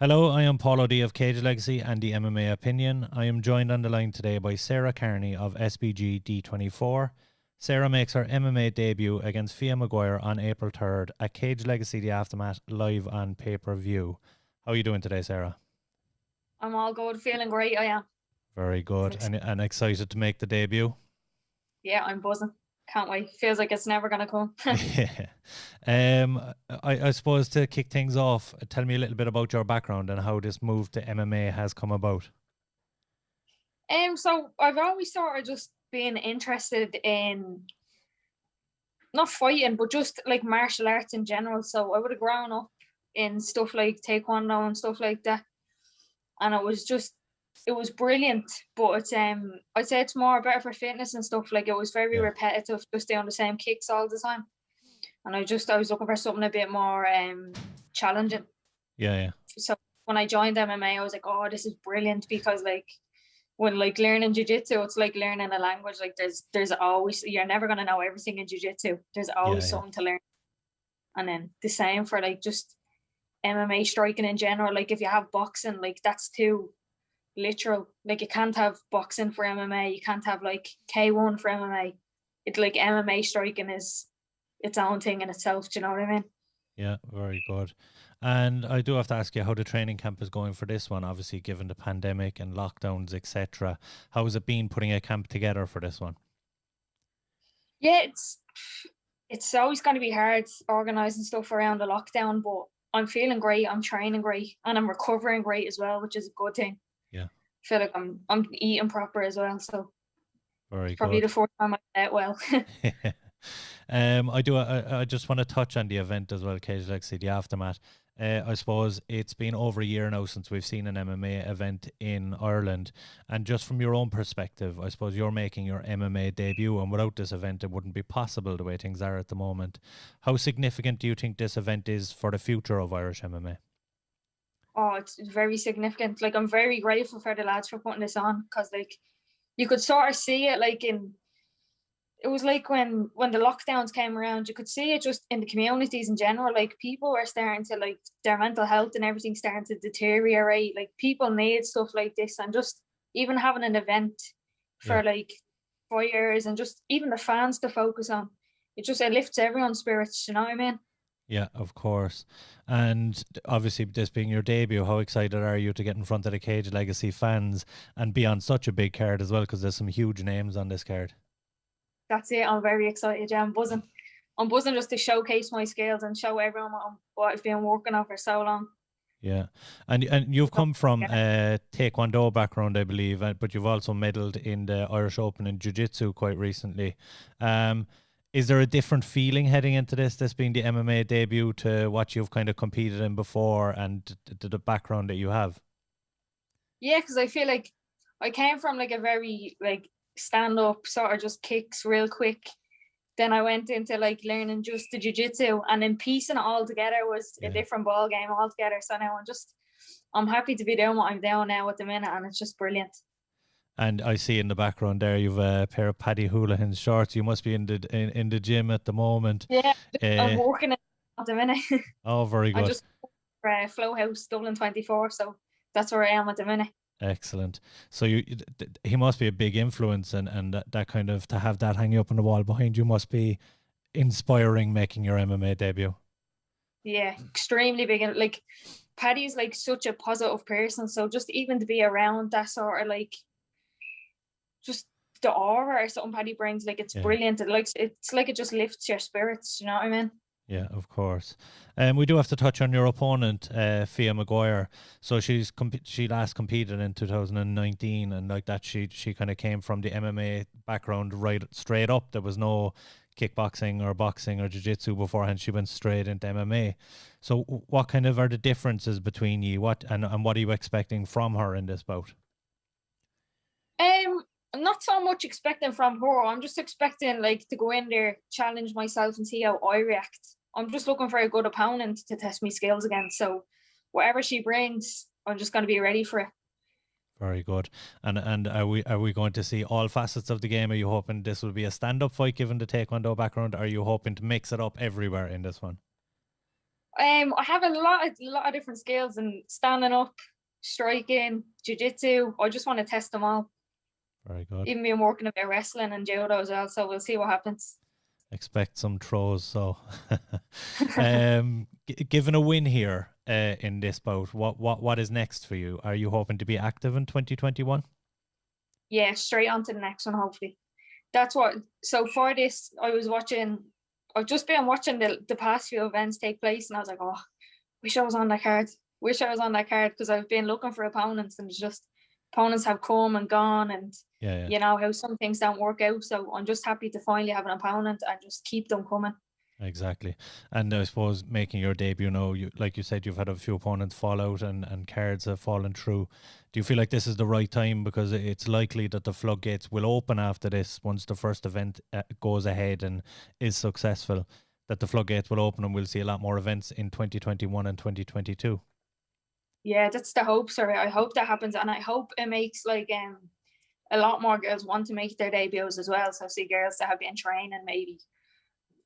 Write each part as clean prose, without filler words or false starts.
Hello, I am Paul O'D of Cage Legacy and the MMA Opinion. I am joined on the line today by Sarah Carney of SBG D24. Sarah makes her MMA debut against Fiadh Maguire on April 3rd at Cage Legacy The Aftermath live on pay-per-view. How are you doing today, Sarah? I'm all good, feeling great, I am. Very good. And excited to make the debut? Yeah, I'm buzzing. Can't wait. Feels like it's never going to come. Yeah. I suppose to kick things off, tell me a little bit about your background and how this move to MMA has come about. So I've always sort of just been interested in not fighting, but just like martial arts in general. So I would have grown up in stuff like taekwondo and stuff like that. And it was brilliant. But I'd say it's more better for fitness and stuff. Like it was very repetitive, just doing the same kicks all the time. And I was looking for something a bit more challenging. Yeah. So when I joined MMA, I was like, oh, this is brilliant, because like when like learning jiu-jitsu, it's like learning a language. Like there's always, you're never going to know everything in jiu-jitsu. There's always something to learn. And then the same for like just MMA striking in general. Like if you have boxing, like that's too literal. Like you can't have boxing for MMA. You can't have like K1 for MMA. It's like MMA striking is its own thing in itself. Do you know what I mean? Yeah, very good. And I do have to ask you how the training camp is going for this one, obviously given the pandemic and lockdowns, etc. How has it been putting a camp together for this one? Yeah, it's always going to be hard organising stuff around the lockdown, but I'm feeling great. I'm training great, and I'm recovering great as well, which is a good thing. Yeah, I feel like I'm eating proper as well, so very probably good. the fourth time I ate well. I just want to touch on the event as well, Cage Legacy, the Aftermath. I suppose it's been over a year now since we've seen an MMA event in Ireland. And just from your own perspective, I suppose you're making your MMA debut, and without this event, it wouldn't be possible the way things are at the moment. How significant do you think this event is for the future of Irish MMA? Oh, it's very significant. Like I'm very grateful for the lads for putting this on, because like you could sort of see it like it was like when the lockdowns came around, you could see it just in the communities in general. Like people were starting to, like, their mental health and everything starting to deteriorate. Like people need stuff like this, and just even having an event for like fighters and just even the fans to focus on. It lifts everyone's spirits, you know what I mean? Yeah, of course. And obviously, this being your debut, how excited are you to get in front of the Cage Legacy fans and be on such a big card as well? Because there's some huge names on this card. That's it. I'm very excited. Yeah, I'm buzzing. I'm buzzing just to showcase my skills and show everyone what I've been working on for so long. Yeah, and you've come from a Taekwondo background, I believe, but you've also medalled in the Irish Open in Jiu-Jitsu quite recently. Is there a different feeling heading into this being the MMA debut to what you've kind of competed in before and the background that you have? Yeah, because I feel like I came from like a very like stand-up sort of just kicks real quick. Then I went into like learning just the jiu-jitsu, and then piecing it all together was a different ball game altogether. So now I'm happy to be doing what I'm doing now at the minute, and it's just brilliant. And I see in the background there you've a pair of Paddy Houlihan shorts. You must be in the gym at the moment. Yeah, I'm working at the minute. Oh, very good. I just Flow House Dublin 24, so that's where I am at the minute. Excellent. So he must be a big influence, and that kind of, to have that hanging up on the wall behind you must be inspiring making your MMA debut. Yeah, extremely big. And like Paddy's like such a positive person, so just even to be around that sort of like just the aura or something Paddy brings, like it's brilliant. It's like it just lifts your spirits, you know what I mean? Yeah, of course. We do have to touch on your opponent, Fiadh Maguire. So she last competed in 2019, and like that, she kind of came from the MMA background right straight up. There was no kickboxing or boxing or jiu-jitsu beforehand. She went straight into MMA. So what kind of are the differences between you? And what are you expecting from her in this bout? I'm not so much expecting from her. I'm just expecting like to go in there, challenge myself, and see how I react. I'm just looking for a good opponent to test my skills against. So whatever she brings, I'm just going to be ready for it. Very good. And are we going to see all facets of the game? Are you hoping this will be a stand-up fight given the Taekwondo background? Are you hoping to mix it up everywhere in this one? I have a lot of different skills and standing up, striking, jiu-jitsu. I just want to test them all. Very good. Even been working a bit of wrestling and judo as well, so we'll see what happens. Expect some throws. So, given a win here in this bout, what is next for you? Are you hoping to be active in 2021? Yeah, straight on to the next one, hopefully. That's what. So for this, I've just been watching the past few events take place, and I was like, oh, wish I was on that card. Wish I was on that card, because I've been looking for opponents, and it's just opponents have come and gone, and you know how some things don't work out. So I'm just happy to finally have an opponent and just keep them coming. Exactly. And I suppose making your debut now, like you said, you've had a few opponents fall out and cards have fallen through. Do you feel like this is the right time? Because it's likely that the floodgates will open after this, once the first event goes ahead and is successful, that the floodgates will open and we'll see a lot more events in 2021 and 2022. Yeah, that's the hope, sorry. I hope that happens, and I hope it makes like a lot more girls want to make their debuts as well. So see girls that have been training maybe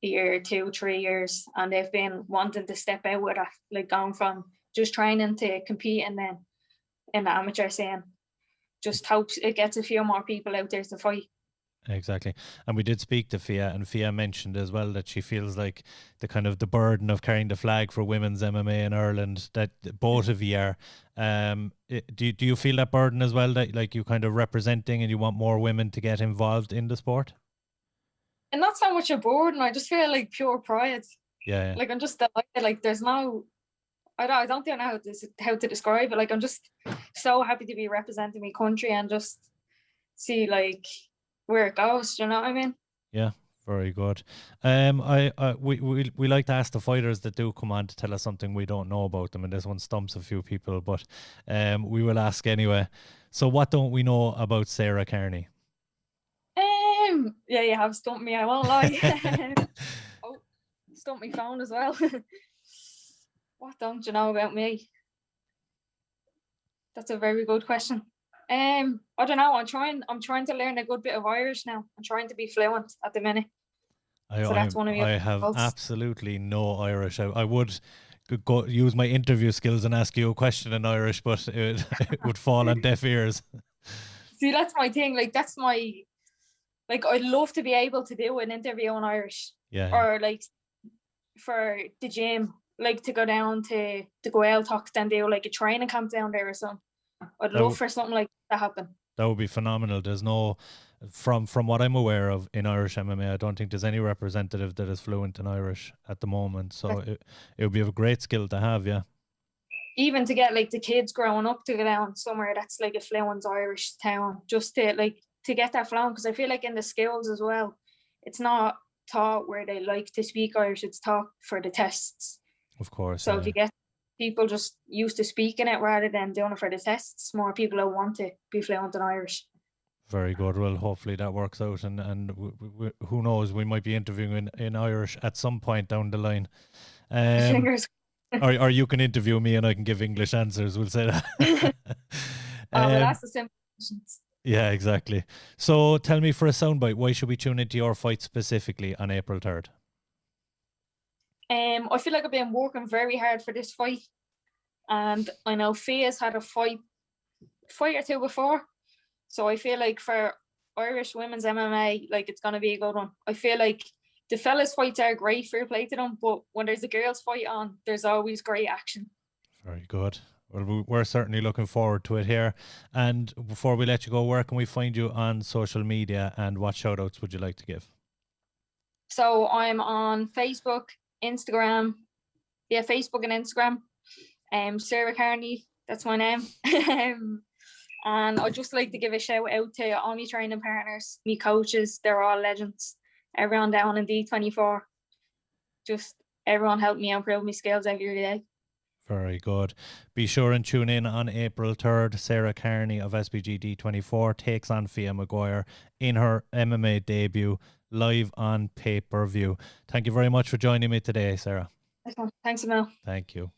a year, 2, 3 years, and they've been wanting to step out with it, like going from just training to competing then in the amateur scene. Just hopes it gets a few more people out there to fight. Exactly. And we did speak to Fiadh, and Fiadh mentioned as well that she feels like the kind of the burden of carrying the flag for women's MMA in Ireland, that both of you are. Do you feel that burden as well, that like you kind of representing and you want more women to get involved in the sport? And not so much a burden, I just feel like pure pride. Yeah. Like I'm just delighted. Like there's no, I don't know how to describe it. Like I'm just so happy to be representing my country and just see like where it goes. Do you know what I mean? Yeah, very good. We like to ask the fighters that do come on to tell us something we don't know about them, and this one stumps a few people, but we will ask anyway. So what don't we know about Sarah Carney? Yeah, you have stumped me, I won't lie. Oh, stumped my phone as well. What don't you know about me? That's a very good question. I don't know. I'm trying to learn a good bit of Irish now. I'm trying to be fluent at the minute. So that's one of your I have goals. absolutely no Irish. I would go use my interview skills and ask you a question in Irish, but it would fall on deaf ears. See, that's my thing. Like that's my, like I'd love to be able to do an interview in Irish. Yeah. Or like for the gym, like to go down to the Gaeltacht and do like a training camp down there or something. I'd love for something like that to happen. That would be phenomenal. There's no, from what I'm aware of in Irish MMA, I don't think there's any representative that is fluent in Irish at the moment. So it would be a great skill to have, yeah. Even to get like the kids growing up to go down somewhere that's like a fluent Irish town, just to get that flown, because I feel like in the schools as well, it's not taught where they like to speak Irish, it's taught for the tests. Of course. So if you get people just used to speaking it rather than doing it for the tests, more people will want to be fluent in Irish. Very good. Well, hopefully that works out, and who knows, we might be interviewing in Irish at some point down the line. Fingers. Or you can interview me and I can give English answers. We'll say that. Well, that's the simple questions. Yeah, exactly. So tell me, for a soundbite, why should we tune into your fight specifically on April 3rd? I feel like I've been working very hard for this fight, and I know Fiadh's had a fight or two before, so I feel like for Irish women's MMA, like it's gonna be a good one. I feel like the fellas' fights are great, fair play to them, but when there's a girls' fight on, there's always great action. Very good. Well, we're certainly looking forward to it here. And before we let you go, where can we find you on social media, and what shout outs would you like to give? So I'm on Facebook, Instagram. Yeah, Facebook and Instagram. Sarah Carney, that's my name. And I'd just like to give a shout out to all my training partners, my coaches, they're all legends. Everyone down in D24. Just everyone helped me improve my skills every day. Very good. Be sure and tune in on April 3rd. Sarah Carney of SBG D24 takes on Fiadh Maguire in her MMA debut, live on pay-per-view. Thank you very much for joining me today, Sarah. Thanks, Emil. Thank you.